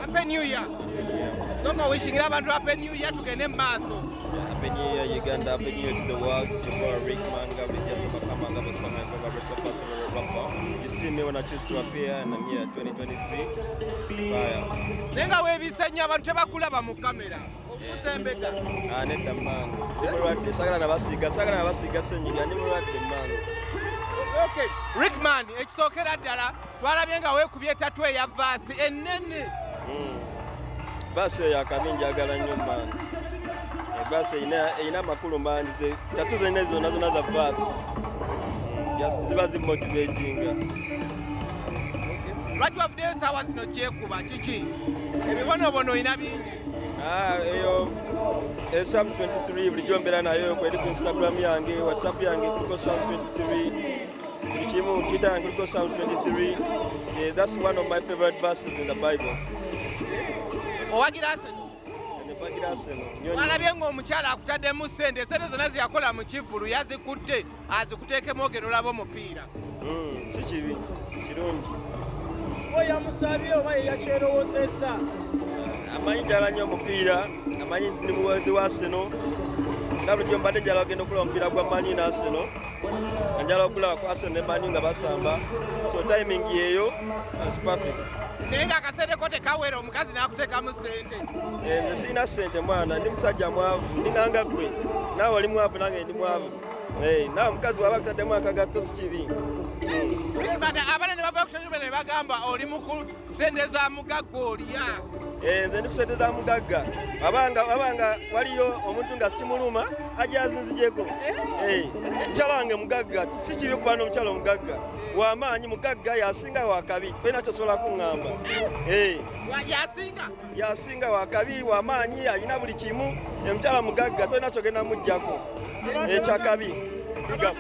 Happy New Year. Don't wishing you Happy New Year to get maso. Happy New Year, Uganda. Happy New Year to the world. Support RickMan. You see me when I choose to appear, and I'm here 2023. Fire. Nenga we bisenya abantu bakulaba mu kamera. Okuzembeka. Nenda mangu. Ndimulwadde sagala nabasiga senyiga ndimulwadde mangu. Okay, RickMan, ekisookera ddala twalabye nga weekubye etatu eya vaasi ennene. Vaasi eyo akabi njagala nnyo mangu. Vaasi erina amakulu mangi, tatu zonna zonna za vaasi. Ziba zimotivatinga. Lwaki wavudde ensaawa zino kyekuba kiki? Ebibonobono olina bingi. Eyo Psalm 23 bulijjo mbeera nayo kweri ku Instagram yange, WhatsApp yange kuliko Psalm 23. Kimu Twitter yange kuliko Psalm 23. Yeah, that's one of my favorite verses in the Bible. Owagira Arsenal? Walabye ng'omukyala akutaddemu sente zonna ziyakola mu kivulu yazikutte azikuteekemu ogenda olaba omupiira. Si kibi, kirungi. Oyamusabye oba yeyakyerowozezza? Amanyi njala nnyo omupiira, amanyi ndi muwezi wa Arsenal. Nga bulijjo mbadde njala ogenda okulaba omupiira gwa Man U ne Arsenal. Njala okulaba ku Arsenal ne Man U nga basamba. So timing yeeyo is perfect. Naye ng'akasente ko tekawera omukazi n'akuteekamu sente. Nze sirina ssente mwana, ndi musajja mwavu, ndi nganga ggwe. Naawe oli mwavu nange ndi mwavu. Naawe omukazi waba akutaddemu akagatto si kibi. Abaana ne bava kushajja ne bagamba oli mu ssente za mugagga olya. Nze ndi ku ssente za mugagga. Wabanga waliyo omuntu nga simuluma ajja azinzigyeko. Mukyala wange mugagga, si kibi okuba n'omukyala omugagga. W'amaanyi mugagga yasinga wakabi, tolina kyosobola kuŋŋamba. Yasinga wakabi, w'amaanyi alina buli kimu, omukyala mugagga tolina kyogenda muggyako. Ekyakabi. Biga.